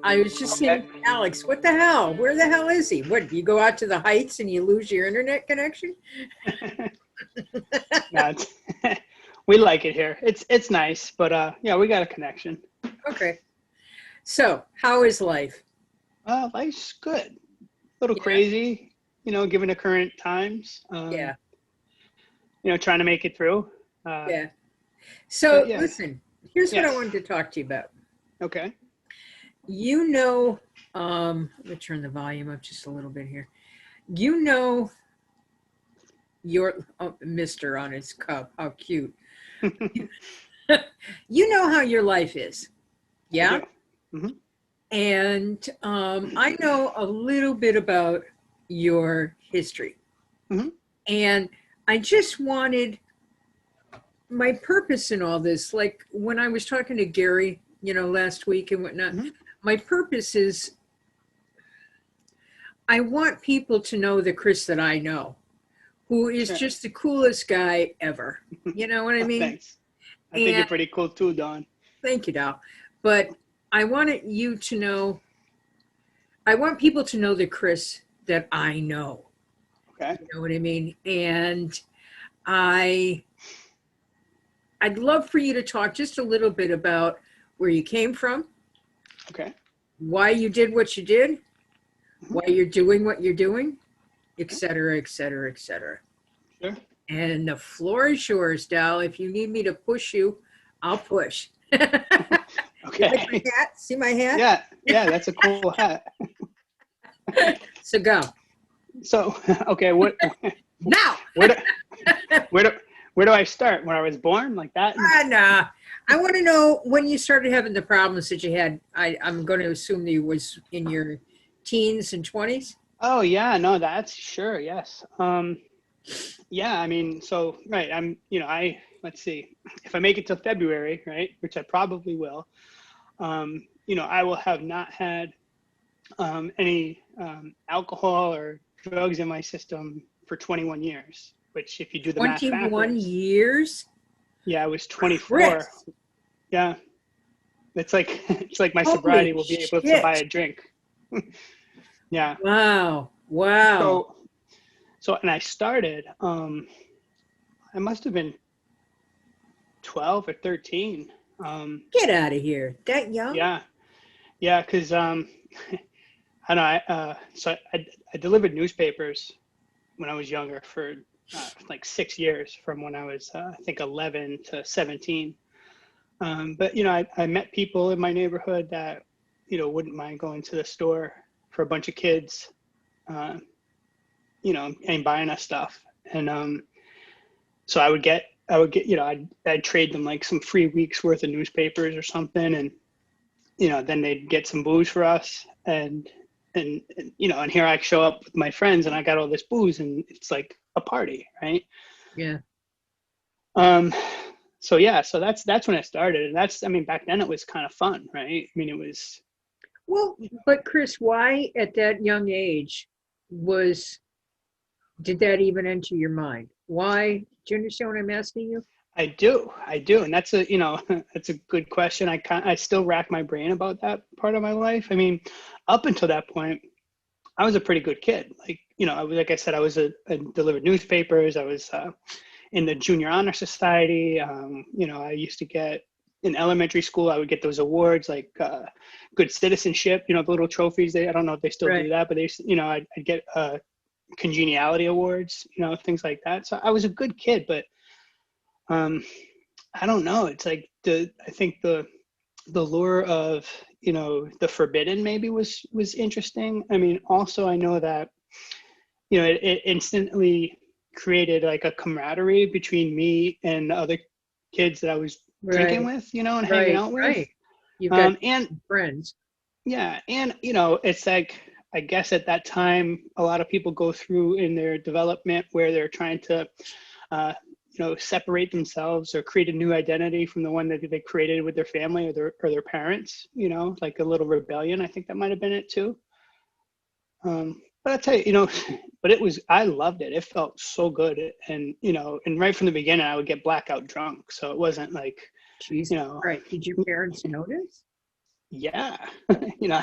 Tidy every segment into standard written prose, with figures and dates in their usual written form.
I was just saying, Alex, what the hell? Where the hell is he? What, you go out to the heights and you lose your internet connection? No, we like it here. It's nice, but yeah, we got a connection. Okay. So, how is life? Life's good. A little Yeah. crazy, given the current times. Yeah. Trying to make it through. Yeah. So, But yeah, listen, here's what I yes. wanted to talk to you about. Okay. Let me turn the volume up just a little bit here. You know your Mister on his cup. How cute. You know how your life is. Yeah. I do. Mm-hmm. And I know a little bit about your history. Mm-hmm. And I just wanted my purpose in all this, like when I was talking to Gary, last week and whatnot, Mm-hmm. my purpose is I want people to know the Chris that I know, who is Sure. just the coolest guy ever. You know what I mean? Thanks. I think you're And pretty cool too, Don. thank you, Dal. But I wanted you to know, I want people to know the Chris that I know. Okay. You know what I mean? And I I'd love for you to talk just a little bit about where you came from, Okay. why you did what you did, Mm-hmm. why you're doing what you're doing, et Okay. cetera, et cetera, et cetera. Sure. And the floor is yours, Dal. If you need me to push you, I'll push. You Okay. like my hat? See my hat? Yeah, that's a cool hat. So go. So, okay, what Now! where do, where do I start? When I was born, like that? Nah. I want to know when you started having the problems that you had. I'm going to assume that it was in your teens and 20s. Oh yeah, no, that's sure, yes. Yeah, I mean, so right, let's see, if I make it till February, right, which I probably will, I will have not had any alcohol or drugs in my system for 21 years, which if you do the math 21 backwards, years? yeah, I was 24. Chris. Yeah, it's like my Holy sobriety will be able to buy shit. a drink. Yeah. Wow. So, and I started, I must have been 12 or 13. Get out of here. That young? Yeah, because I don't know. I delivered newspapers when I was younger for like 6 years, from when I was I think 11 to 17. But I met people in my neighborhood that wouldn't mind going to the store for a bunch of kids, and buying us stuff. And so I would get I'd trade them like some free weeks worth of newspapers or something, and then they'd get some booze for us, and here I show up with my friends and I got all this booze and it's like a party, right? Yeah. So yeah, so that's when it started, and back then it was kind of fun, right? I mean, it was. Well, but Chris, why at that young age did that even enter your mind? Why? Do you understand what I'm asking you? I do, and that's that's a good question. I still rack my brain about that part of my life. I mean, up until that point, I was a pretty good kid. Like I said, I delivered newspapers. I was in the junior honor society. I used to get in elementary school. I would get those awards like good citizenship. The little trophies. I don't know if they still do that, but I'd get congeniality awards. Things like that. So I was a good kid, but I don't know. It's like I think the lure of the forbidden maybe was interesting. I mean, also I know that it instantly created like a camaraderie between me and the other kids that I was drinking with, and hanging out with. Right. You've got and friends. Yeah, and it's like, I guess at that time a lot of people go through in their development where they're trying to separate themselves or create a new identity from the one that they created with their family or their parents, like a little rebellion. I think that might have been it too. But I tell you, but I loved it. It felt so good. And, and right from the beginning, I would get blackout drunk. So it wasn't like, Jeez. Right. Did your parents notice? yeah, you know,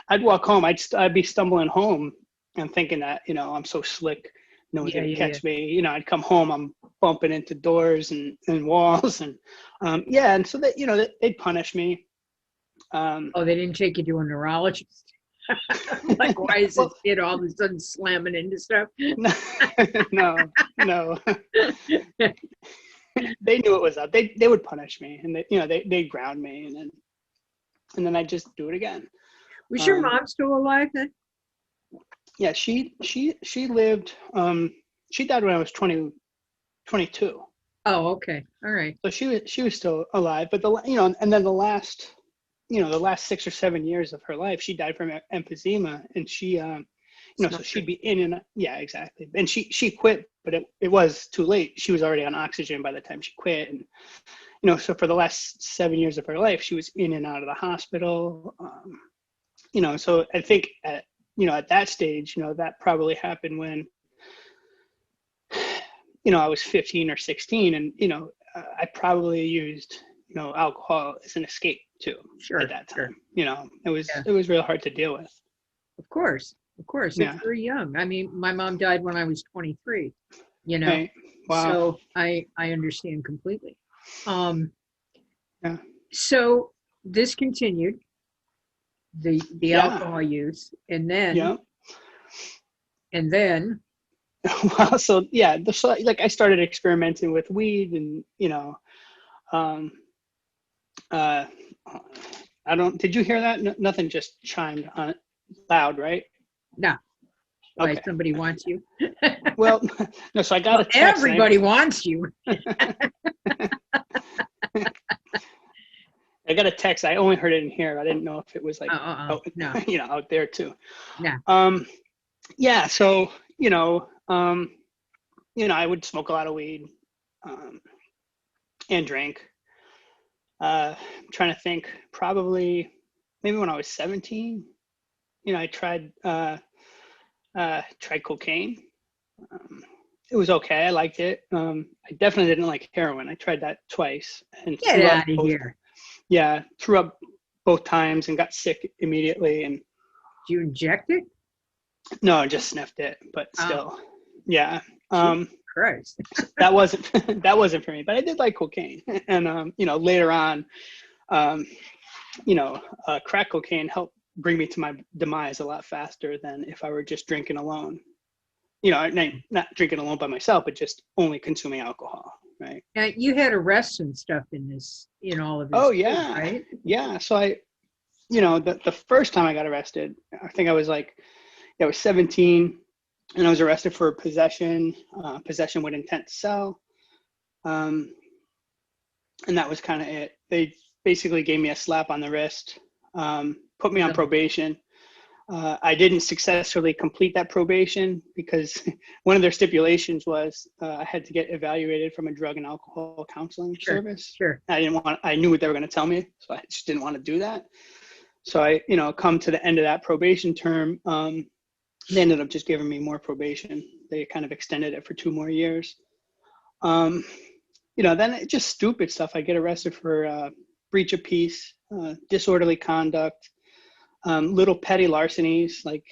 I'd walk home. I'd be stumbling home and thinking that, you know, I'm so slick, no one's Yeah, gonna yeah, yeah. catch me. You know, I'd come home, I'm bumping into doors and walls, and yeah, and so that, you know, they'd punish me. Um, Oh, they didn't take you to a neurologist. Like, why is well, this kid all of a sudden slamming into stuff? no, no, no. They knew it was up. They would punish me, and you know, they'd ground me, and then I'd just do it again. Was your Um, mom still alive then? yeah, she lived. She died when I was 22. Oh, okay. All right. So she was still alive, but the you know, and then the last, you know, the last 6 or 7 years of her life, she died from emphysema, and she you know, so she'd Smoker. be in and yeah, exactly. And she quit, but it was too late. She was already on oxygen by the time she quit, and you know, so for the last 7 years of her life, she was in and out of the hospital. You know, so I think at, you know, at that stage, you know, that probably happened when, you know, I was 15 or 16, and you know, I probably used, you know, alcohol as an escape too at Sure, that sure. time. You know, Yeah, it was real hard to deal with. of course. Of course. It's Yeah. very young. I mean, my mom died when I was 23, you know, Right. Wow. so I understand completely. Um, Yeah. so this continued, the Yeah. alcohol use, Yeah. and then Well, so yeah, so like I started experimenting with weed, and you know, um, uh, I don't. Did you hear that? No, nothing just chimed on loud, right? no, why Okay. somebody wants you. Well, no. So I got Well, a text, and everybody wants you. I got a text. I only heard it in here. I didn't know if it was like out, No, you know, out there too. no. Um, yeah. So you know, I would smoke a lot of weed, um, and drink. I'm trying to think. Probably maybe when I was 17. You know, I tried cocaine. Um, it was okay. I liked it. I definitely didn't like heroin. I tried that twice and Get threw up out of both. here. Yeah, threw up both times and got sick immediately. And Do you inject it? no, I just sniffed it, but Oh, still, yeah. Jesus Christ. That wasn't that wasn't for me. But I did like cocaine, and you know, later on, um, you know, crack cocaine helped bring me to my demise a lot faster than if I were just drinking alone. You know, not drinking alone by myself, but just only consuming alcohol, right? Now, you had arrests and stuff in all of Oh this too, yeah, right? yeah. So you know, the first time I got arrested, I think I was like, yeah, I was 17, and I was arrested for possession, possession with intent to sell, um, and that was kind of it. They basically gave me a slap on the wrist, put me on Really? probation. I didn't successfully complete that probation because one of their stipulations was I had to get evaluated from a drug and alcohol counseling Sure, service. sure. I knew what they were going to tell me, so I just didn't want to do that. So I, you know, come to the end of that probation term, they ended up just giving me more probation. They kind of extended it for 2 more years. Um, you know, then it just stupid stuff. I get arrested for breach of peace, disorderly conduct, little petty larcenies. Like,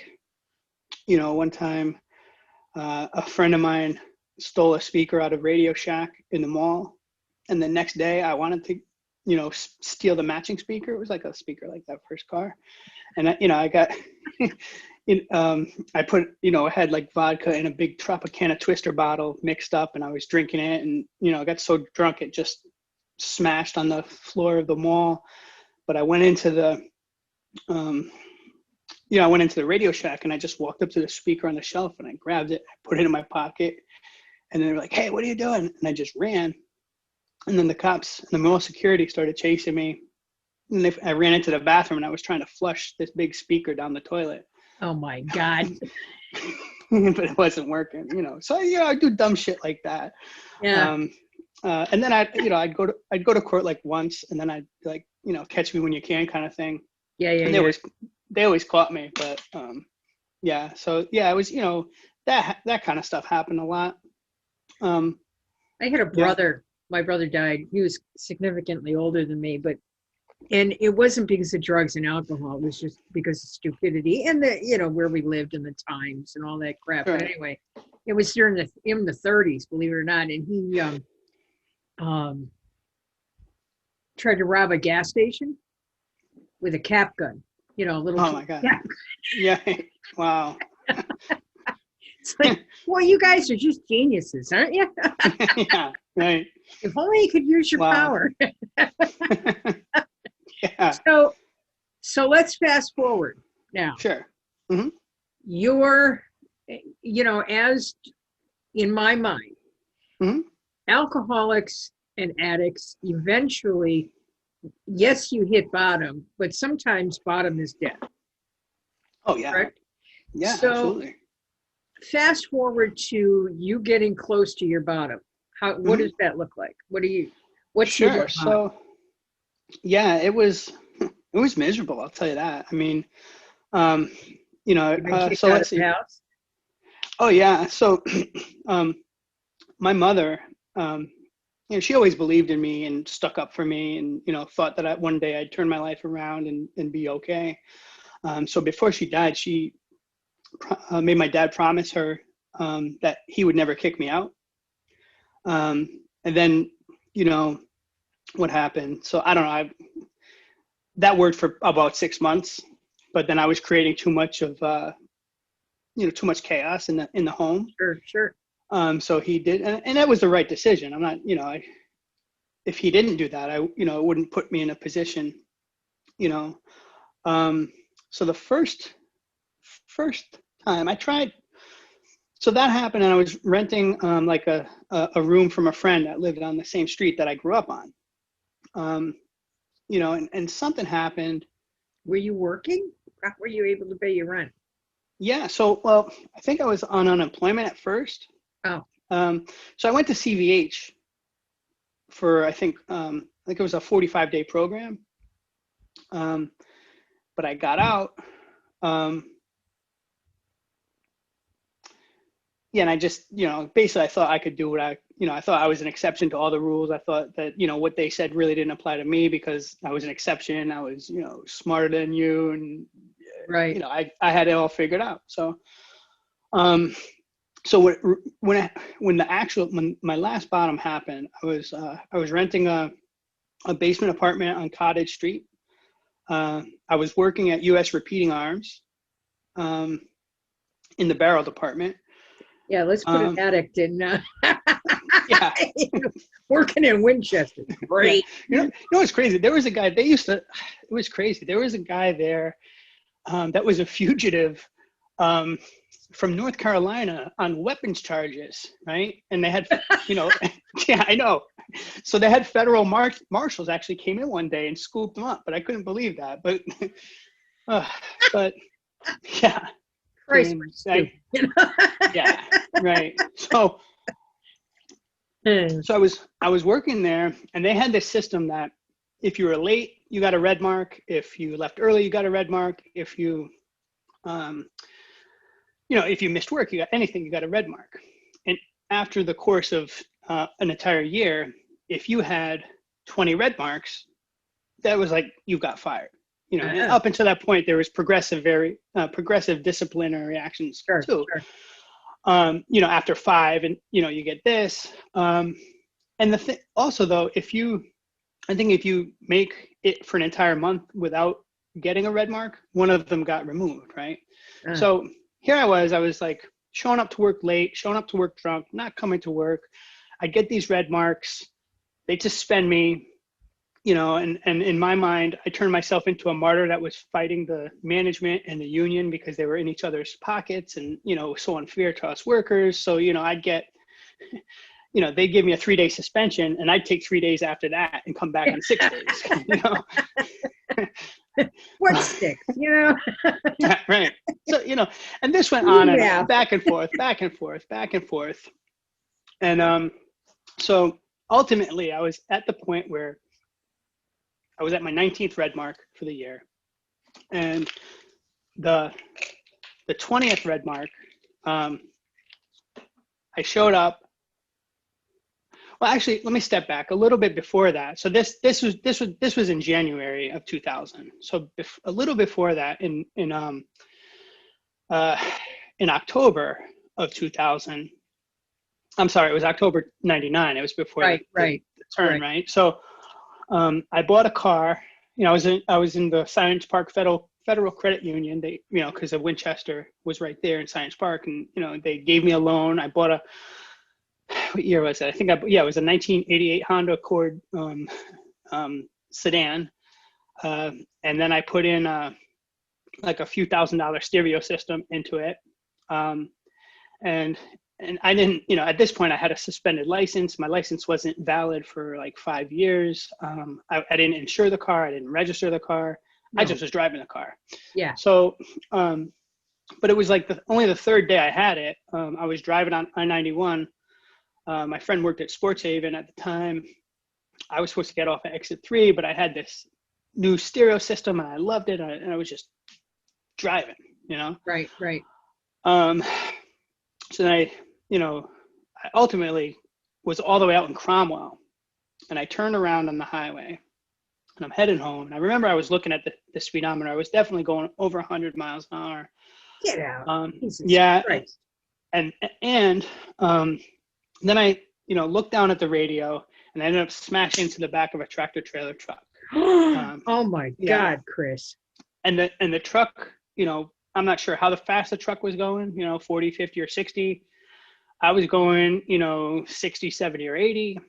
you know, one time a friend of mine stole a speaker out of Radio Shack in the mall, and the next day I wanted to, you know, steal the matching speaker. It was like a speaker like that first car, and you know, I got I put, you know, I had like vodka in a big Tropicana Twister bottle mixed up, and I was drinking it, and you know, I got so drunk it just smashed on the floor of the mall. But I went into the um, you know, I went into the Radio Shack, and I just walked up to the speaker on the shelf, and I grabbed it, I put it in my pocket, and then they were like, "Hey, what are you doing?" And I just ran. And then the cops and the mall security started chasing me, and I ran into the bathroom, and I was trying to flush this big speaker down the toilet. Oh my God. But it wasn't working, you know. So yeah, I do dumb shit like that. Yeah, Um, and then you know, I'd go to court like once, and then I'd like, you know, catch me when you can kind of thing. yeah, yeah, And yeah. they always caught me, but yeah. So yeah, it was, you know, that kind of stuff happened a lot. Um, I had a yeah. brother. My brother died. He was significantly older than me, but And it wasn't because of drugs and alcohol. It was just because of stupidity and where we lived and the times and all that crap. But Right. anyway, it was in the 30s, believe it or not. And he um, tried to rob a gas station with a cap gun, a little. Oh my God. Cap. Yeah. Wow. It's like, well, you guys are just geniuses, aren't you? Yeah. Right. If only you could use your power. Yeah. So let's fast forward now. Sure. Mm-hmm. You're, as in my mind, Mm-hmm. alcoholics and addicts eventually, yes, you hit bottom, but sometimes bottom is death. Oh yeah. Correct? Yeah. So absolutely. fast forward to you getting close to your bottom. What does that look like? What's Sure. your So yeah, it was miserable. I'll tell you that. I mean, so let's see. House? Oh yeah. So, my mother, she always believed in me and stuck up for me, and thought that one day I'd turn my life around and be okay. So before she died, she made my dad promise her that he would never kick me out. And then, what happened? So I don't know. That worked for about 6 months, but then I was creating too much chaos in the home. Sure. So he did, and that was the right decision. I'm not, if he didn't do that, it wouldn't put me in a position, so the first time I tried, so that happened, and I was renting like a room from a friend that lived on the same street that I grew up on. And something happened. Were you working? How were you able to pay your rent? Yeah. So, well, I think I was on unemployment at first. Oh. So I went to CVH for, I think it was a 45-day program. But I got out. And I just, basically I thought I could do what I thought I was an exception to all the rules. I thought that, what they said really didn't apply to me because I was an exception. I was, smarter than you. And, right. I had it all figured out. So, so when my last bottom happened, I was renting a basement apartment on Cottage Street. I was working at U.S. Repeating Arms in the barrel department. Yeah, let's put an addict in. Yeah, working in Winchester. Great. Yeah. What's crazy? There was a guy. It was crazy. There was a guy there that was a fugitive from North Carolina on weapons charges, right? And they had, yeah, I know. So they had federal marshals actually came in one day and scooped him up, but I couldn't believe that. But, yeah. Christ, yeah, right. So I was working there, and they had this system that if you were late, you got a red mark. If you left early, you got a red mark. If you, if you missed work, you got anything, you got a red mark. And after the course of an entire year, if you had 20 red marks, that was like you got fired. And up until that point, there was progressive disciplinary actions too. Sure. After 5, and you get this. And also though, if you make it for an entire month without getting a red mark, one of them got removed, right? So here I was like showing up to work late, showing up to work drunk, not coming to work. I get these red marks. They suspend me. And in my mind, I turned myself into a martyr that was fighting the management and the union because they were in each other's pockets, and, so unfair to us workers. So, I'd get, they give me a 3-day suspension, and I'd take 3 days after that and come back on 6 days, What sticks, Yeah, right. So, and this went on and back and forth. And so ultimately I was at the point where I was at my 19th red mark for the year, and the 20th red mark, I showed up. Well, actually, let me step back a little bit before that. So this was in January of 2000. So a little before that, uh, in October of 2000. I'm sorry, it was October '99. It was before Right, right, the turn, right. right? So I bought a car. You know, I was in the Science Park Federal Credit Union. They, you know, because of Winchester was right there in Science Park, and you know, they gave me a loan. I bought a, what year was it? I think it was a 1988 Honda Accord sedan, and then I put in like a few $1,000 stereo system into it, and I didn't, you know, at this point I had a suspended license. My license wasn't valid for like 5 years. I didn't insure the car. I didn't register the car. No. I just was driving the car. Yeah. So, but it was like only the third day I had it. I was driving on I-91. My friend worked at Sports Haven at the time. I was supposed to get off at exit 3, but I had this new stereo system and I loved it. And I was just driving, you know? Right, right. So then I ultimately was all the way out in Cromwell, and I turned around on the highway and I'm heading home. And I remember I was looking at the speedometer. I was definitely going over 100 miles an hour. Get out. Yeah. Christ. And then I, looked down at the radio and I ended up smashing into the back of a tractor trailer truck. Oh my yeah. God, Chris. And the truck, I'm not sure how fast the truck was going, 40, 50 or 60. I was going, 60, 70 or 80.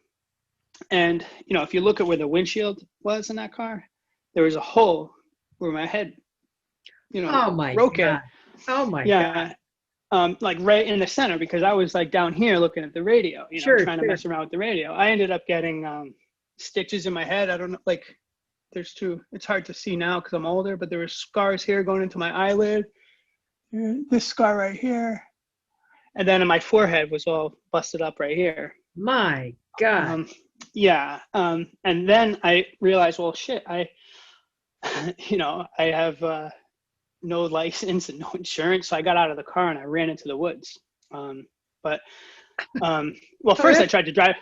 And, if you look at where the windshield was in that car, there was a hole where my head, Oh my broke God. it. Oh my Yeah. God. Like right in the center, because I was like down here looking at the radio, trying to mess around with the radio. I ended up getting stitches in my head. I don't know, like it's hard to see now because I'm older, but there were scars here going into my eyelid. This scar right here. And then my forehead was all busted up right here. My God. Yeah. And then I realized, well, shit, I have no license and no insurance. So I got out of the car and I ran into the woods. Well, first I tried to drive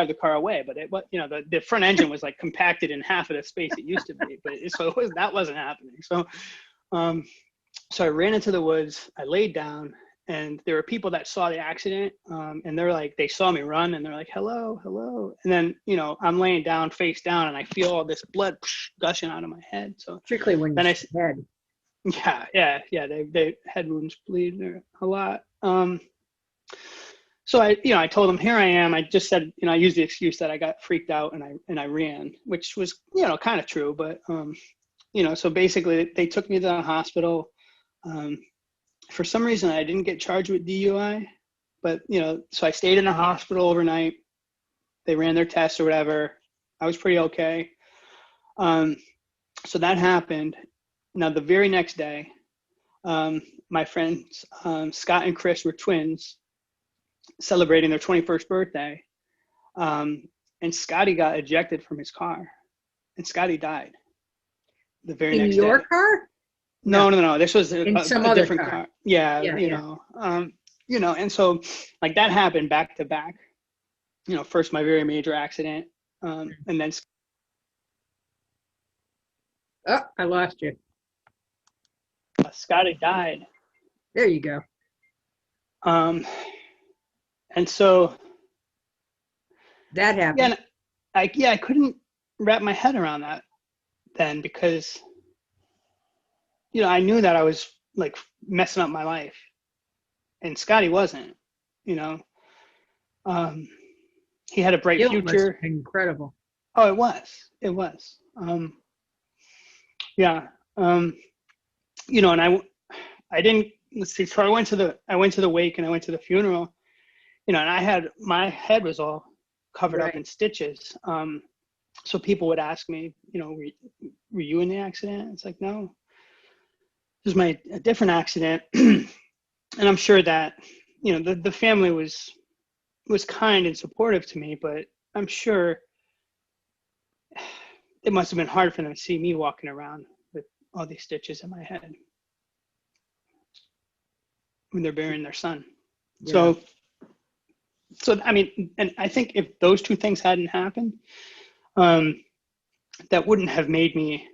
the car away, but the front engine was like compacted in half of the space it used to be, but that wasn't happening. So, so I ran into the woods, I laid down, and there were people that saw the accident, and they're like, they saw me run and they're like, hello, hello. And then, I'm laying down face down and I feel all this blood gushing out of my head. So particularly when you're dead. Yeah. They head wounds bleed a lot. So I told them, here I am. I just said, I used the excuse that I got freaked out and I ran, which was, kind of true. But, so basically they took me to the hospital. For some reason, I didn't get charged with DUI, but, so I stayed in the hospital overnight. They ran their tests or whatever. I was pretty okay. So that happened. Now, the very next day, my friends, Scott and Chris, were twins celebrating their 21st birthday. And Scotty got ejected from his car and Scotty died the very next day. In your car? No. This was a different car. Yeah, and so like that happened back to back, first my very major accident. And then. Oh, I lost you. Scotty died. There you go. And so that happened. Yeah, I couldn't wrap my head around that then because, I knew that I was like messing up my life, and Scotty wasn't. He had a bright future. Incredible. Oh, it was. Yeah. And I didn't, let's see, so I went to the wake and I went to the funeral, and my head was all covered up in stitches. So people would ask me, were you in the accident? It's like, no, this is a different accident. And I'm sure that, the family was kind and supportive to me, but I'm sure it must've been hard for them to see me walking around with all these stitches in my head when they're burying their son. Yeah. So, I mean, and I think if those two things hadn't happened, that wouldn't have made me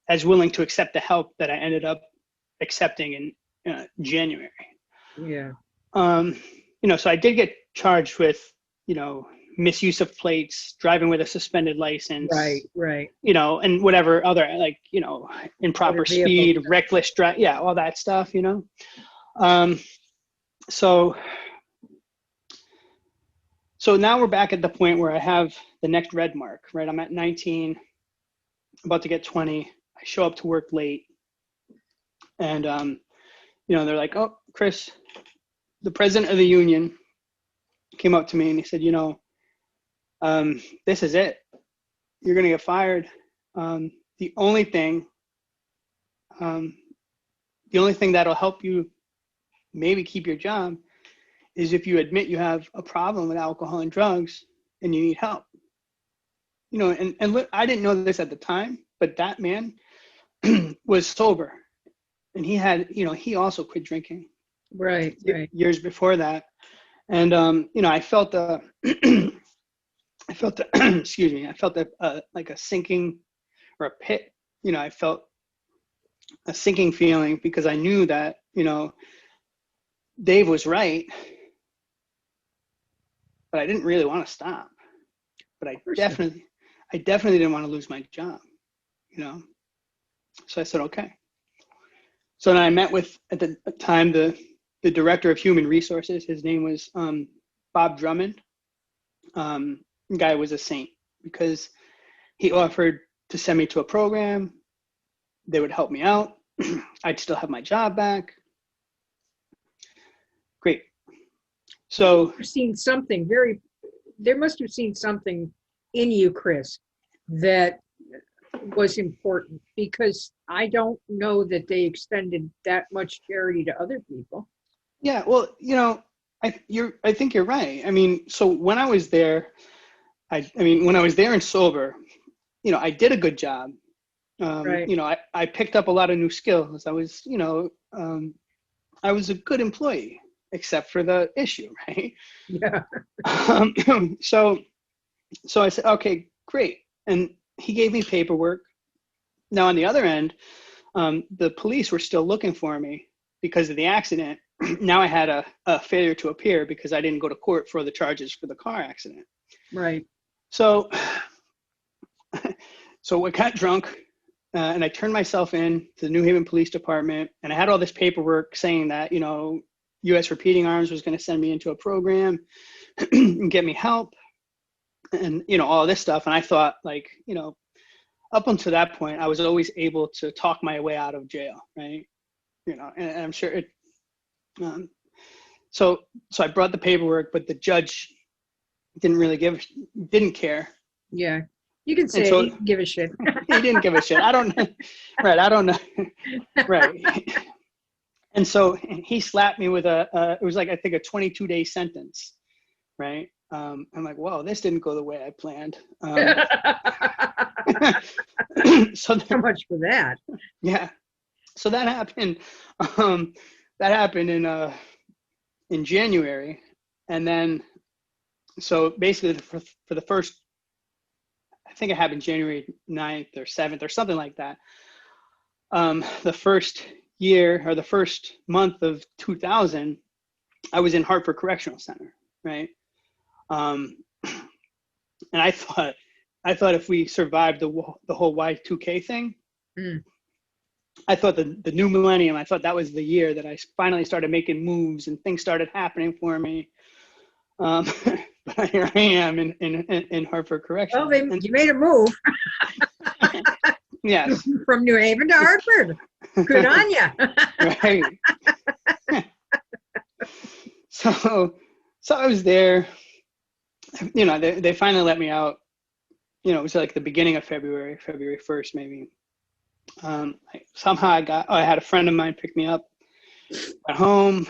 as willing to accept the help that I ended up accepting in January. Yeah. So I did get charged with, misuse of plates, driving with a suspended license, Right. and whatever other, improper Motor vehicle. speed, reckless drive, yeah, all that stuff, So now we're back at the point where I have the next red mark, right? I'm at 19, about to get 20. I show up to work late, and they're like, "Oh, Chris, the president of the union came up to me and he said, this is it. You're gonna get fired. The only thing that'll help you maybe keep your job is if you admit you have a problem with alcohol and drugs and you need help." And I didn't know this at the time, but that man was sober, and he had, he also quit drinking Right. years before that. And I felt excuse me, I felt like a sinking or a pit. I felt a sinking feeling because I knew that, Dave was right, but I didn't really want to stop. But I definitely didn't want to lose my job, So I said, okay. So then I met with, at the time, the director of human resources. His name was Bob Drummond. The guy was a saint because he offered to send me to a program. They would help me out. I'd still have my job back. Great. So There must have seen something in you, Chris, that was important, because I don't know that they extended that much charity to other people. Yeah, well, I think you're right. I mean, so when I was there, when I was there and sober, I did a good job. Right. I picked up a lot of new skills. I was, I was a good employee, except for the issue, right? Yeah. So I said, okay, great. And he gave me paperwork. Now on the other end, the police were still looking for me because of the accident. Now I had a failure to appear because I didn't go to court for the charges for the car accident. Right. So I got drunk, and I turned myself in to the New Haven Police Department, and I had all this paperwork saying that, U.S. Repeating Arms was going to send me into a program and get me help, and, all this stuff. And I thought, up until that point, I was always able to talk my way out of jail, right? And I'm sure it. So I brought the paperwork, but the judge didn't care. Yeah. You can say he didn't give a shit. He didn't give a shit. I don't know. Right. I don't know. Right. And so he slapped me with it was like, I think, a 22-day sentence. Right. I'm like, whoa, this didn't go the way I planned. So How much for that? Yeah. So that happened. That happened in January. And then, so basically for the first, I think it happened January 9th or 7th or something like that. The first year or the first month of 2000, I was in Hartford Correctional Center, right? And I thought if we survived the whole Y2K thing, I thought the new millennium, I thought that was the year that I finally started making moves and things started happening for me. But here I am in Hartford Correctional. Well, you made a move. Yes. From New Haven to Hartford. Good on you. Right. So I was there. They finally let me out. It was like the beginning of February 1st, maybe. Somehow I had a friend of mine pick me up at home.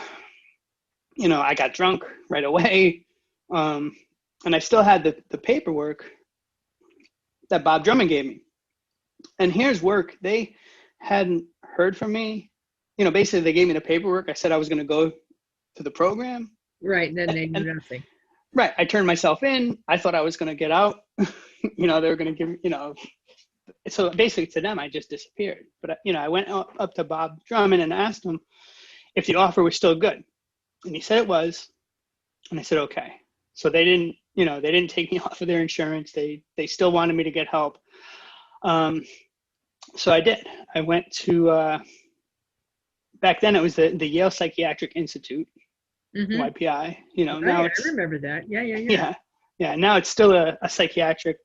I got drunk right away. And I still had the paperwork that Bob Drummond gave me. And here's work. They hadn't heard from me. Basically they gave me the paperwork. I said I was going to go to the program. Right. And then they knew nothing. Right. I turned myself in. I thought I was going to get out. They were going to give, so basically to them, I just disappeared. But, I went up to Bob Drummond and asked him if the offer was still good. And he said it was. And I said, okay. So they didn't take me off of their insurance. They still wanted me to get help. So I did. I went to, back then it was the Yale Psychiatric Institute, YPI, Oh, now yeah, it's, I remember that. Yeah. yeah. Now it's still a psychiatric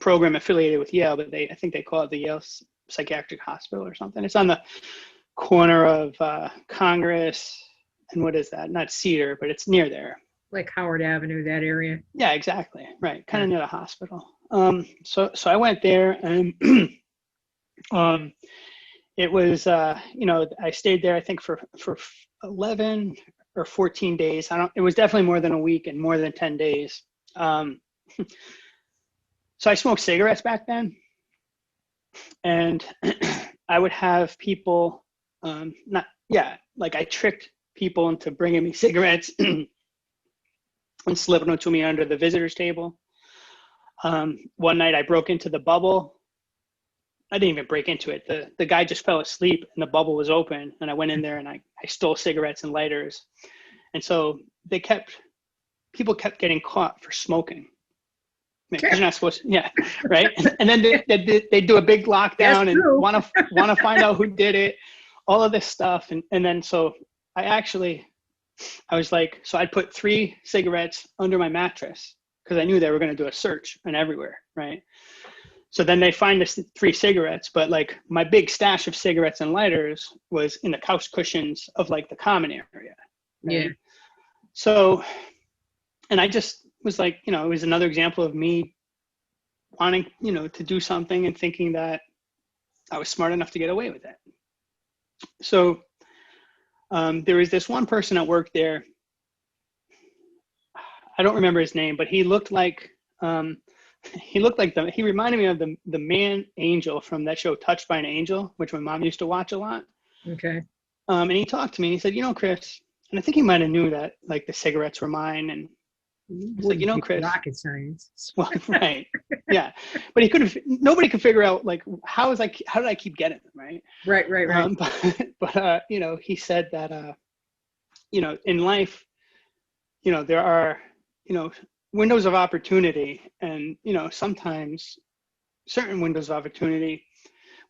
program affiliated with Yale, but I think they call it the Yale Psychiatric Hospital or something. It's on the corner of Congress and what is that? Not Cedar, but it's near there. Like Howard Avenue, that area. Yeah, exactly. Right. Kind of near the hospital. So I went there and it was, I stayed there, I think for 11 or 14 days. It was definitely more than a week and more than 10 days. So I smoked cigarettes back then, and I would have people, I tricked people into bringing me cigarettes and slipping them to me under the visitor's table. One night I broke into the bubble. I didn't even break into it. The guy just fell asleep and the bubble was open, and I went in there and I stole cigarettes and lighters. And so people kept getting caught for smoking. Because you're not supposed to, yeah, right? And then they do a big lockdown and want to find out who did it, all of this stuff. And then so I was like, so I'd put 3 cigarettes under my mattress because I knew they were going to do a search and everywhere, right? So then they find the 3 cigarettes, but like my big stash of cigarettes and lighters was in the couch cushions of like the common area. Right? Yeah. So, and I just was like, it was another example of me wanting, to do something and thinking that I was smart enough to get away with it. So there was this one person that worked there. I don't remember his name, but he looked like, he reminded me of the man angel from that show Touched by an Angel, which my mom used to watch a lot. Okay. And he talked to me and he said, Chris, and I think he might've knew that like the cigarettes were mine. And he's like, Chris, rocket science. Well, right. Yeah. But nobody could figure out like, how did I keep getting them? Right. Right. But he said that, in life, there are, windows of opportunity, and, sometimes certain windows of opportunity,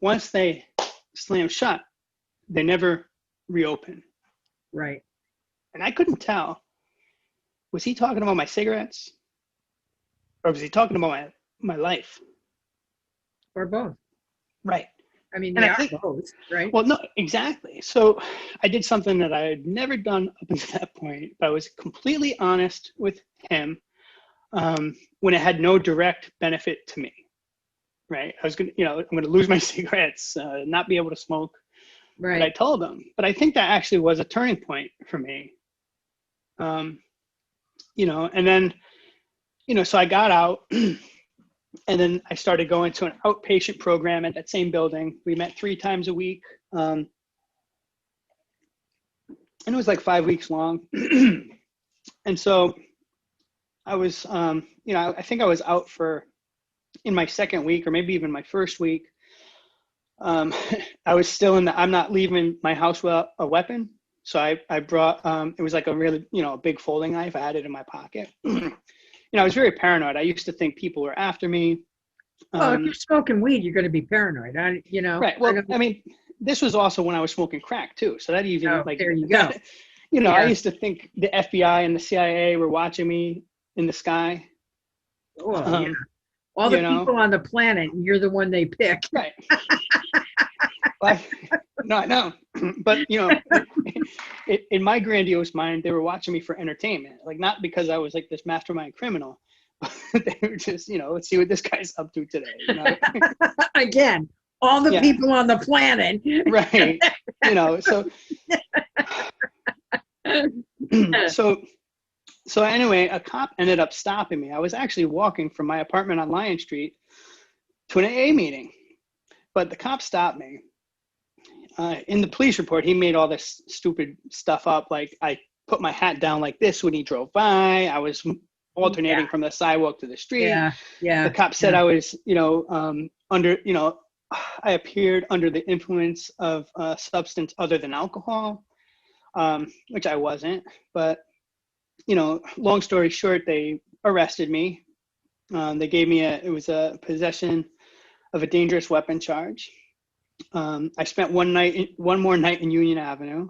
once they slam shut, they never reopen. Right. And I couldn't tell, was he talking about my cigarettes or was he talking about my life? Or both. Right. I mean, they are both, right? Well, no, exactly. So I did something that I had never done up until that point, but I was completely honest with him when it had no direct benefit to me. Right. I was going to, I'm going to lose my cigarettes, not be able to smoke. Right. But I told him, but I think that actually was a turning point for me. And then, so I got out and then I started going to an outpatient program at that same building. We met 3 times a week. And it was like 5 weeks long. And so I was, I think I was out in my second week or maybe even my first week. I was still I'm not leaving my house with a weapon. So I brought, it was like a really, a big folding knife. I had it in my pocket. I was very paranoid. I used to think people were after me. Well, if you're smoking weed, you're going to be paranoid. Right. Well, I mean, this was also when I was smoking crack too. So that even there you go. Yeah. I used to think the FBI and the CIA were watching me in the sky. Oh, yeah. All the people on the planet, and you're the one they pick. Right. No, I know. But, in my grandiose mind, they were watching me for entertainment. Like, not because I was like this mastermind criminal, but they were just, let's see what this guy's up to today. Again, all the people on the planet. Right. So anyway, a cop ended up stopping me. I was actually walking from my apartment on Lion Street to an AA meeting, but the cop stopped me. In the police report, he made all this stupid stuff up. Like I put my hat down like this when he drove by. I was alternating from the sidewalk to the street. Yeah. The cop said I was, under, I appeared under the influence of a substance other than alcohol, which I wasn't. But, long story short, they arrested me. They gave me it was a possession of a dangerous weapon charge. I spent one more night in Union Avenue.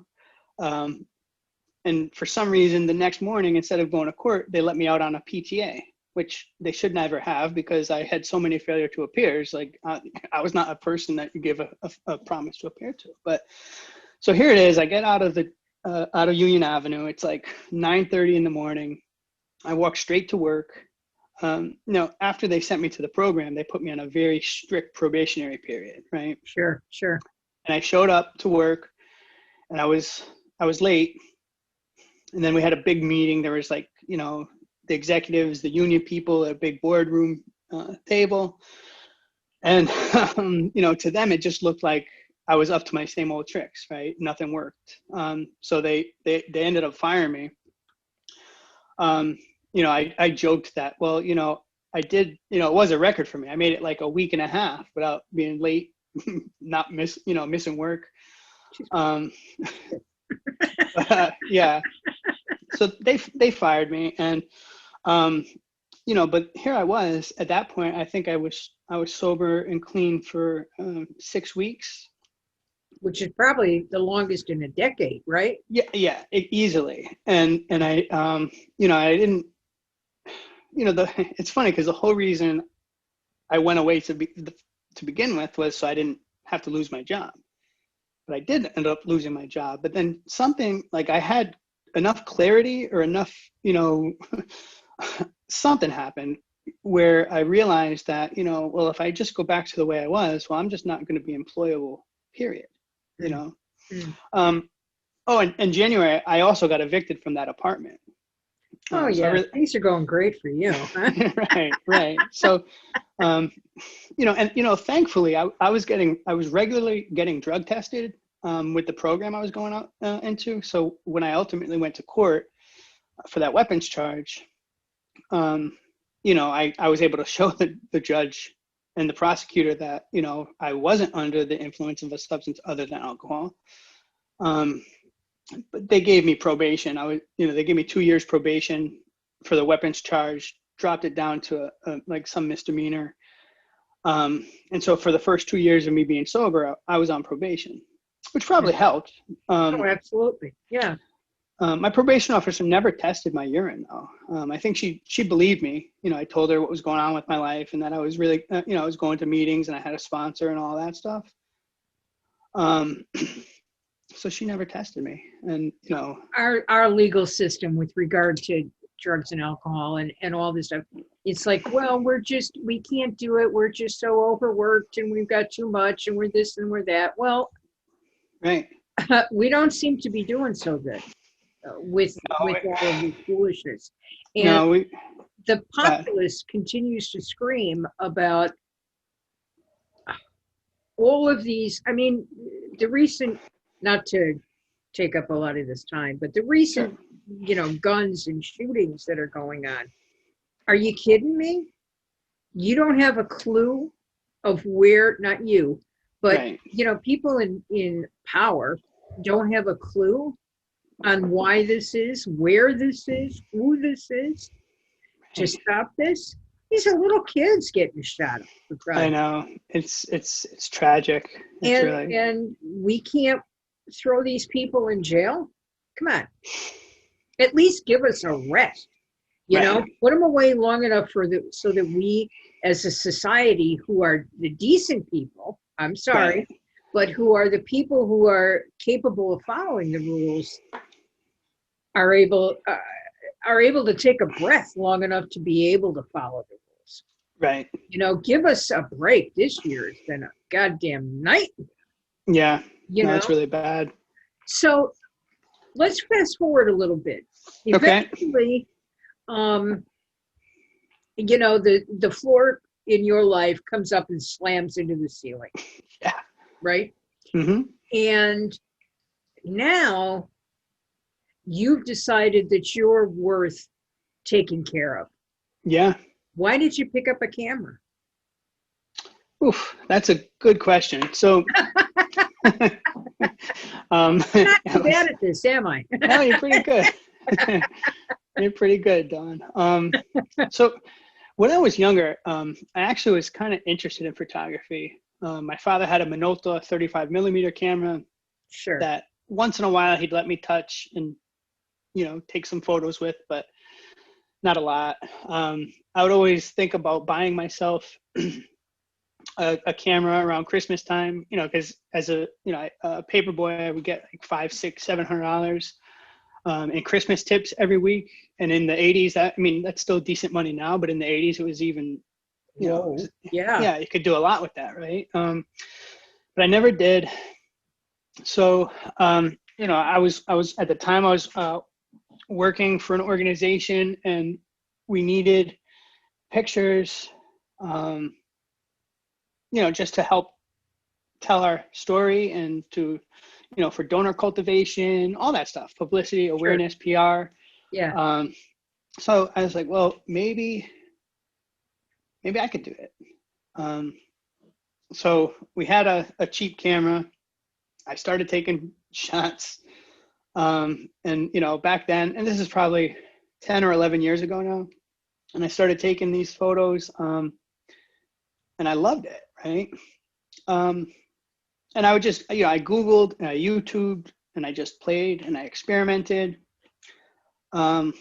And for some reason, the next morning, instead of going to court, they let me out on a PTA, which they should never have because I had so many failure to appears. Like I was not a person that you give a promise to appear to. But so here it is. I get out of Union Avenue. It's like 9:30 in the morning. I walk straight to work. After they sent me to the program, they put me on a very strict probationary period, right? Sure. And I showed up to work, and I was late. And then we had a big meeting. There was like, the executives, the union people, a big boardroom table. And, to them, it just looked like I was up to my same old tricks, right? Nothing worked. So they ended up firing me. I joked that, well, I did, it was a record for me. I made it like a week and a half without being late, missing work. Yeah. So they fired me, and but here I was at that point. I think I was sober and clean for 6 weeks, which is probably the longest in a decade, right? Yeah, easily. And I I didn't, it's funny because the whole reason I went away to begin with was so I didn't have to lose my job. But I did end up losing my job. But then something like I had enough clarity or enough, something happened where I realized that, well, if I just go back to the way I was, well, I'm just not going to be employable, period. In January, I also got evicted from that apartment. Oh, yeah. Things are going great for you. Huh? Right. So, thankfully I was regularly getting drug tested with the program I was going out into. So when I ultimately went to court for that weapons charge, I was able to show the judge and the prosecutor that, I wasn't under the influence of a substance other than alcohol. But they gave me probation. They gave me 2 years probation for the weapons charge, dropped it down to like some misdemeanor. And so for the first 2 years of me being sober, I was on probation, which probably helped. Oh, absolutely. Yeah. My probation officer never tested my urine though. I think she believed me. I told her what was going on with my life and that I was really, I was going to meetings and I had a sponsor and all that stuff. So she never tested me. And, our legal system with regard to drugs and alcohol and all this stuff, it's like, well, we can't do it. We're just so overworked and we've got too much and we're this and we're that. Well, right. We don't seem to be doing so good with all of this foolishness. And the populace continues to scream about all of these. I mean, the recent, not to take up a lot of this time, but the recent, guns and shootings that are going on. Are you kidding me? You don't have a clue of where, not you, but, right. People in power don't have a clue on why this is, where this is, who this is, to stop this. These are little kids getting shot up. I know. It's tragic. And we can't throw these people in jail. Come on. At least give us a rest. Put them away long enough so that we, as a society, who are the decent people, I'm sorry, but who are the people who are capable of following the rules, are able to take a breath long enough to be able to follow the rules. Right. Give us a break. This year has been a goddamn nightmare. Yeah. It's really bad. So let's fast forward a little bit. Eventually, the floor in your life comes up and slams into the ceiling. Yeah. Right? Mm-hmm. And now you've decided that you're worth taking care of. Yeah. Why did you pick up a camera? Oof, that's a good question. So, I'm not too bad at this, am I? no, you're pretty good. You're pretty good, Dawn. So when I was younger, I actually was kind of interested in photography. My father had a Minolta 35 millimeter camera Sure. that once in a while he'd let me touch and, take some photos with, but not a lot. I would always think about buying myself a camera around Christmas time, because as a paper boy, I would get like $500, $600, $700 in Christmas tips every week. And in the 80s, that's still decent money now, but in the 80s, it was even, yeah, you could do a lot with that, right? But I never did. So, I was at the time I was working for an organization, and we needed pictures, just to help tell our story and to, for donor cultivation, all that stuff, publicity, awareness, sure. PR. Yeah. So I was like, well, maybe I could do it. So we had a cheap camera. I started taking shots. And, back then, and this is probably 10 or 11 years ago now, and I started taking these photos, and I loved it, right? And I would just, I Googled and I YouTubed and I just played and I experimented. And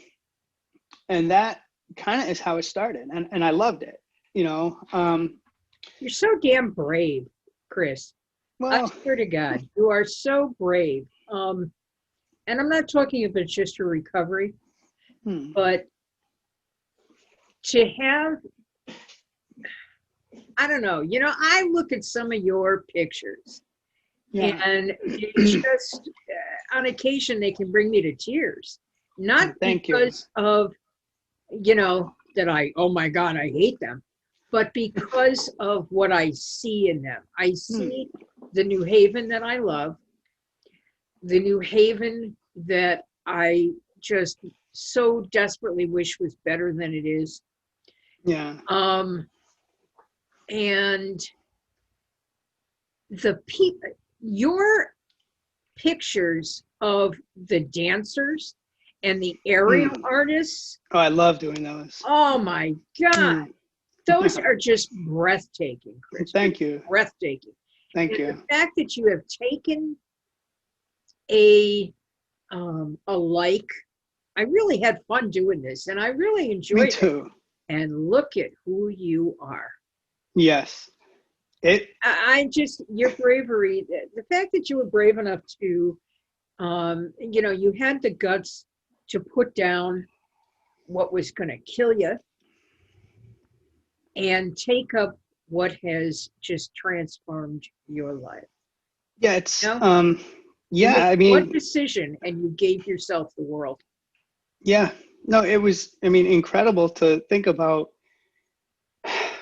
that kind of is how it started. And I loved it, You're so damn brave, Chris. I Well, swear to God, you are so brave. And I'm not talking if it's just your recovery, but to have, I don't know, I look at some of your pictures, yeah. and it just, on occasion, they can bring me to tears. Not Thank because of, that oh my God, I hate them, but because of what I see in them. I see the New Haven that I love, the New Haven that I just so desperately wish was better than it is. Yeah. And your pictures of the dancers and the aerial artists. Oh, I love doing those. Oh my God. Those are just breathtaking, Chris. Thank you. Breathtaking. Thank you. The fact that you have taken a like, I really had fun doing this, and I really enjoyed Me too. it. And look at who you are. Yes. Your bravery, the fact that you were brave enough to, you had the guts to put down what was going to kill you and take up what has just transformed your life. Yeah, it's, one decision and you gave yourself the world. Yeah, no, it was, incredible to think about,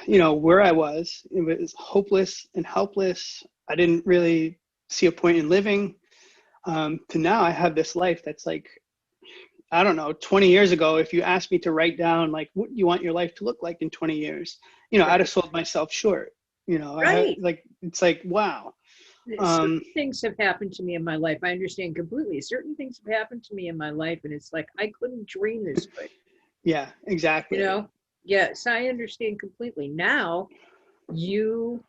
where I was. It was hopeless and helpless. I didn't really see a point in living. To now I have this life that's like, I don't know, 20 years ago, if you asked me to write down, like, what you want your life to look like in 20 years, right. I'd have sold myself short, Right. It's like, wow. Certain things have happened to me in my life. I understand completely. Certain things have happened to me in my life, and it's like, I couldn't dream this way. Yeah, exactly. Yes, I understand completely. Now you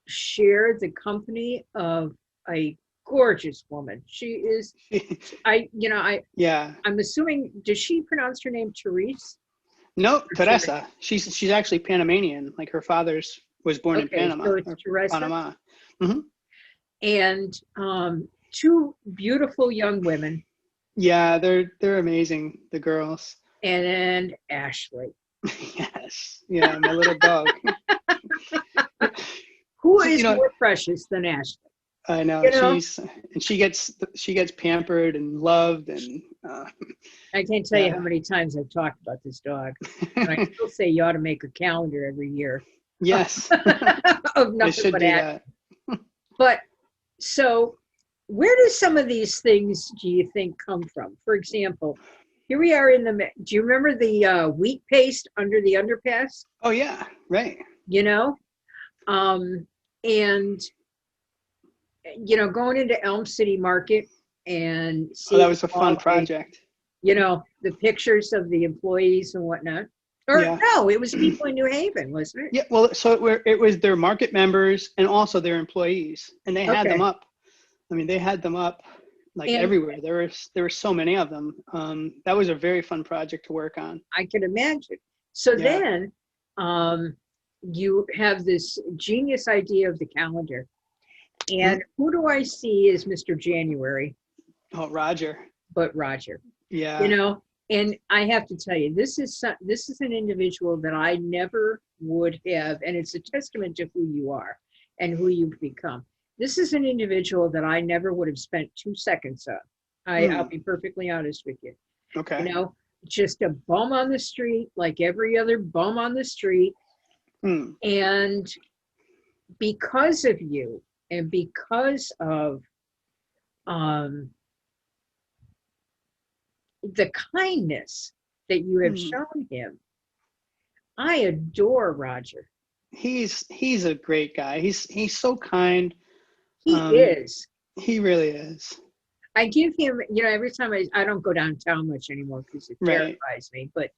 share the company of a gorgeous woman. She is, yeah. I'm assuming, does she pronounce her name Therese? No, Teresa. She's actually Panamanian. Like her father's was born in Panama. So it's Teresa. Panama. Mm-hmm. And two beautiful young women. Yeah, they're amazing, the girls. And Ashley. Yes. Yeah, my little dog. Who is more precious than Ashley? I know. She gets pampered and loved, and I can't tell you how many times I've talked about this dog. And I still say you ought to make a calendar every year. Yes. Of nothing but Ashley. But so where do some of these things do you think come from? For example, here we are do you remember the wheat paste under the underpass? Oh yeah, right. You know, and going into Elm City Market and Oh, that seeing was a fun all project. the pictures of the employees and whatnot. Or Yeah. no, it was people in New Haven, wasn't it? Yeah, well, so it was their market members and also their employees, and they had them Okay. up. I mean, they had them up like And everywhere. There were so many of them. That was a very fun project to work on. I can imagine. So Yeah. then you have this genius idea of the calendar. And who do I see as Mr. January Oh, Roger. but Roger? Yeah. And I have to tell you, this is an individual that I never would have, and it's a testament to who you are and who you've become. This is an individual that I never would have spent 2 seconds on. I'll be perfectly honest with you. Okay. Just a bum on the street, like every other bum on the street. And because of you, and because of the kindness that you have shown him, I adore Roger. He's a great guy. He's so kind. He is. He really is. I give him, every time I don't go downtown much anymore because it terrifies me, but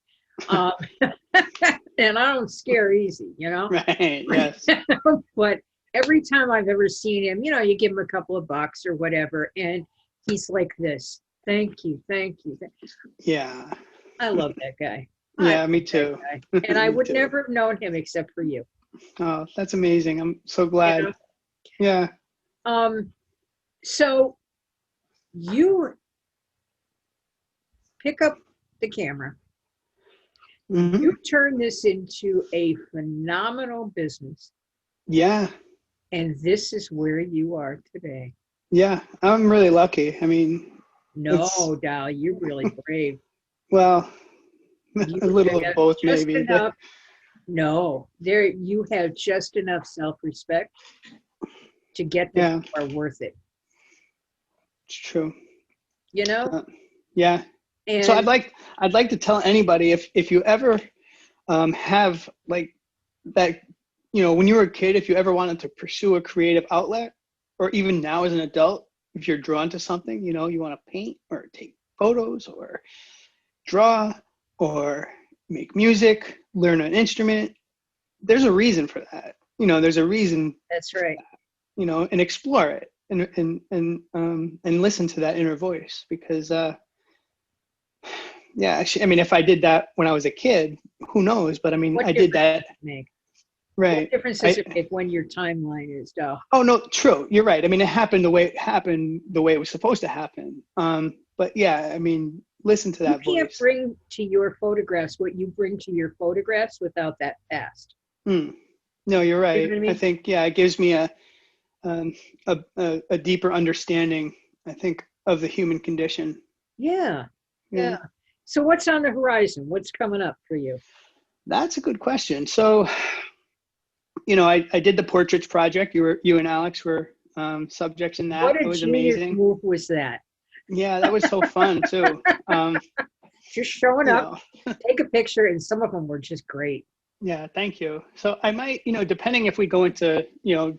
and I don't scare easy, Right. Yes. But every time I've ever seen him, you give him a couple of bucks or whatever, and he's like this. Thank you. Yeah. I love that guy. Yeah, me too. And I would never have known him except for you. Oh, that's amazing. I'm so glad. Yeah. So you pick up the camera. You turn this into a phenomenal business. Yeah. And this is where you are today. Yeah, I'm really lucky. I mean, no, Dal, you're really brave. Well, a little of both, maybe. Enough, no, you have just enough self-respect to get that you are worth it. It's true. Yeah. And so I'd like to tell anybody, if you ever have like that, when you were a kid, if you ever wanted to pursue a creative outlet, or even now as an adult, if you're drawn to something, you want to paint or take photos or draw or make music, learn an instrument, there's a reason for that. There's a reason. That's right. And explore it and listen to that inner voice, because I mean, if I did that when I was a kid, who knows? But I mean, I did that. Right. What difference does it make when your timeline is, Dal? Oh no, true. You're right. I mean, it happened the way it was supposed to happen. But yeah, I mean, listen to that voice. You can't bring to your photographs what you bring to your photographs without that past. No, you're right. You know what I mean? I think, it gives me a deeper understanding, I think, of the human condition. Yeah. So what's on the horizon? What's coming up for you? That's a good question. So, I did the portraits project. You and Alex were subjects in that. What a was amazing. Move was that? Yeah, that was so fun too. Just showing up, take a picture, and some of them were just great. Yeah, thank you. So I might, depending if we go into,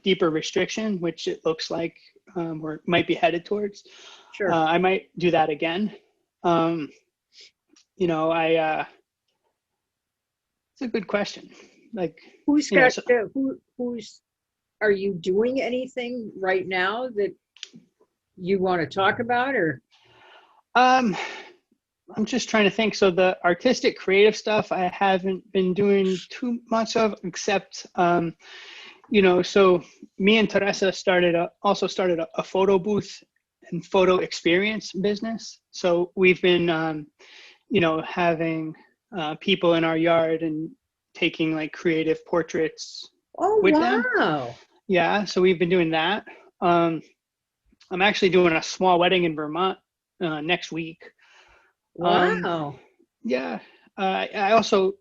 deeper restriction, which it looks like we might be headed towards. Sure. I might do that again. It's a good question. Like, are you doing anything right now that you want to talk about, or? I'm just trying to think. So the artistic creative stuff I haven't been doing too much of, except, so me and Teresa also started a photo booth and photo experience business. So we've been, having people in our yard and taking like creative portraits with them. Yeah, so we've been doing that. I'm actually doing a small wedding in Vermont next week. Wow. Yeah. I also,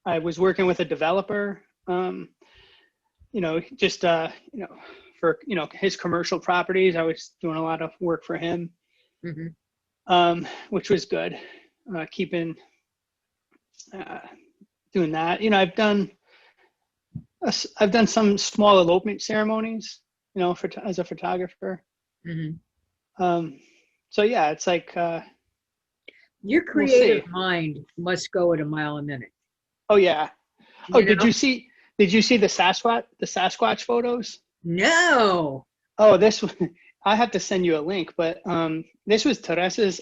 I was working with a developer, for, his commercial properties. I was doing a lot of work for him, which was good. Keeping, doing that. I've done some small elopement ceremonies, as a photographer. So yeah, it's like, your creative mind must go at a mile a minute. Oh yeah. Oh, did you see the Sasquatch photos? No. Oh, I have to send you a link, but this was Teresa's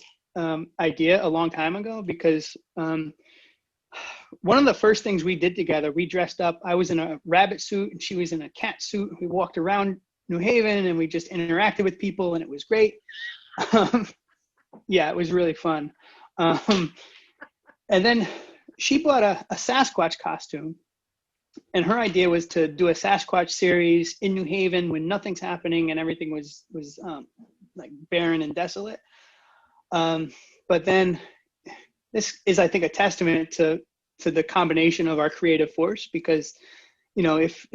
idea a long time ago, because one of the first things we did together, we dressed up. I was in a rabbit suit and she was in a cat suit. We walked around New Haven and we just interacted with people, and it was great. Yeah, it was really fun. And then she bought a Sasquatch costume, and her idea was to do a Sasquatch series in New Haven when nothing's happening and everything was like barren and desolate. But then this is, I think, a testament to the combination of our creative force, because, if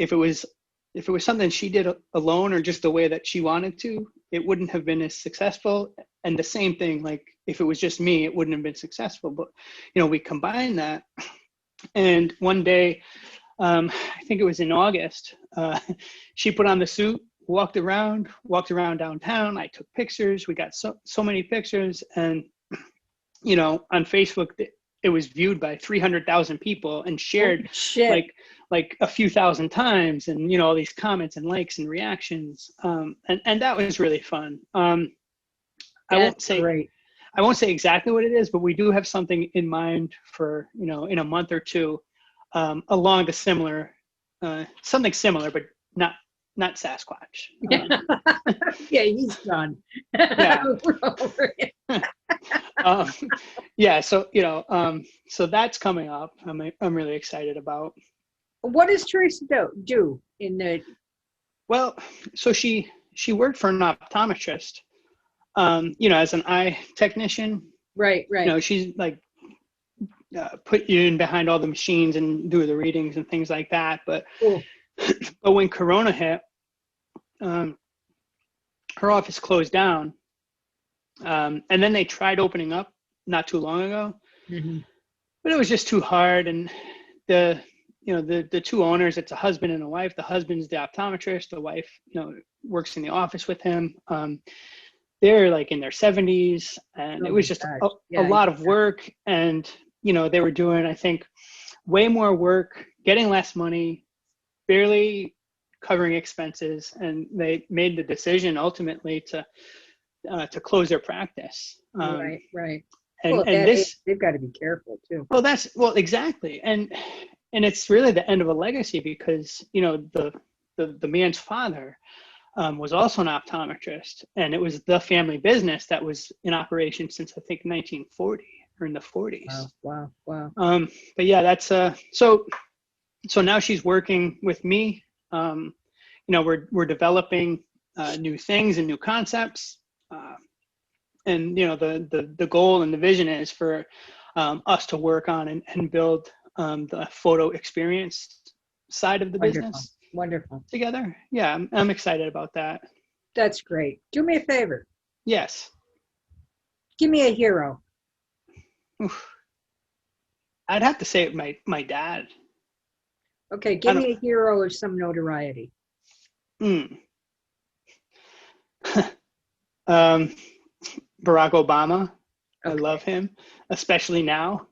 it was something she did alone or just the way that she wanted to, it wouldn't have been as successful. And the same thing, like if it was just me, it wouldn't have been successful. But, we combined that. And one day, I think it was in August, she put on the suit, walked around downtown. I took pictures. We got so many pictures. And, on Facebook, it was viewed by 300,000 people and shared like a few thousand times, and all these comments and likes and reactions, and that was really fun. I won't say exactly what it is, but we do have something in mind for in a month or two, along the similar, something similar, but not Sasquatch. Yeah, he's done. Yeah. Yeah. So so that's coming up. I'm really excited about. What does Teresa do in the? Well, so she worked for an optometrist, as an eye technician. Right. She's like put you in behind all the machines and do the readings and things like that. But but when Corona hit, her office closed down, and then they tried opening up not too long ago, but it was just too hard. And the two owners, it's a husband and a wife. The husband's the optometrist. The wife, works in the office with him. They're like in their 70s, and it was just a lot of work. And, they were doing, I think, way more work, getting less money, barely covering expenses. And they made the decision ultimately to close their practice. Right. And this, they've got to be careful too. Well, exactly. And it's really the end of a legacy, because, the man's father was also an optometrist, and it was the family business that was in operation since, I think, 1940 or in the 40s. Wow. But yeah, that's so now she's working with me. We're developing new things and new concepts. And, the goal and the vision is for us to work on and build the photo experience side of the business. Wonderful. Together. Yeah, I'm excited about that. That's great. Do me a favor. Yes. Give me a hero. Oof. I'd have to say my dad. Okay, give me a hero of some notoriety. Barack Obama. Okay. I love him, especially now.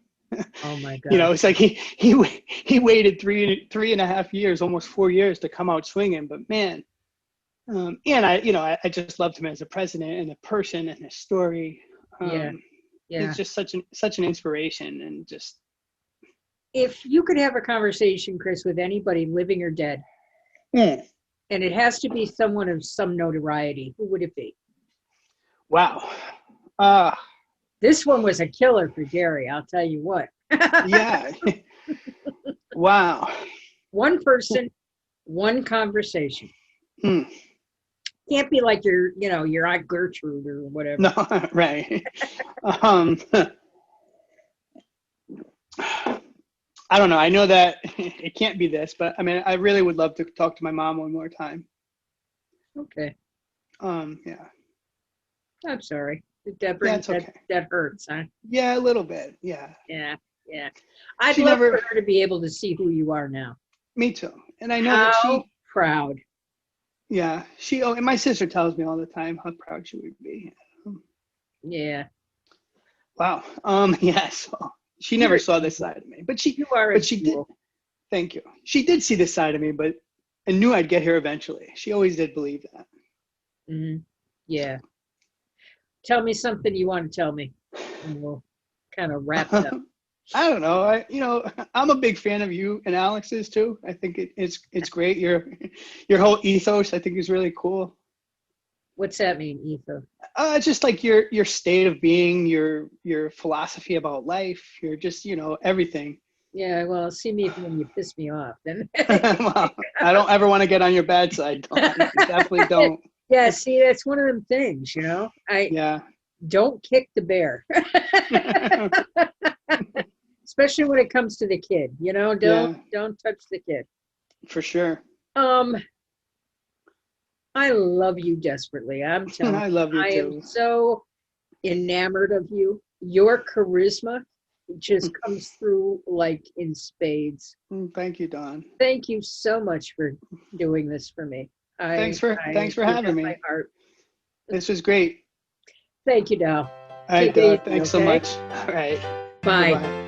Oh my God. It's like he waited 3.5 years, almost 4 years to come out swinging. But man, and I just loved him as a president and a person and his story. Yeah. He's just such an inspiration. And just, if you could have a conversation, Chris, with anybody living or dead, and it has to be someone of some notoriety, who would it be? Wow. This one was a killer for Gary, I'll tell you what. Yeah. Wow. One person, one conversation. Can't be like your Aunt Gertrude or whatever. No, right. I don't know. I know that it can't be this, but I mean, I really would love to talk to my mom one more time. Okay. Yeah. I'm sorry. That Yeah, brings it's okay. that hurts, huh? Yeah, a little bit. Yeah. Yeah. Yeah. I'd She love never, for her to be able to see who you are now. me too. And I know that How she, proud. yeah, oh, and my sister tells me all the time how proud she would be. Yeah. Wow. Yeah, so she You're never a saw this jewel. side of me, You are a but she did. jewel. Thank you. She did see this side of me, but I knew I'd get here eventually. She always did believe that. Hmm. Yeah. Tell me something you want to tell me, and we'll kind of wrap it up. I don't know. I'm a big fan of you and Alex's too. I think it's great. Your whole ethos, I think, is really cool. What's that mean, Ethan? It's just like your state of being, your philosophy about life, your just everything. Yeah, well, see me when you piss me off, then. Well, I don't ever want to get on your bad side, Dawn. Definitely don't. Yeah, see, that's one of them things, I Yeah. don't kick the bear, especially when it comes to the kid. Yeah, Don't touch the kid. for sure. Um, I love you desperately. I'm telling I you, love you I am too. so enamored of you. Your charisma just comes through like in spades. Thank you, Dawn. Thank you so much for doing this for me. Thanks for You having have my me. heart. This was great. Thank you, Dal. All right, Take it easy, thanks so okay? much. All right. Bye. Bye-bye.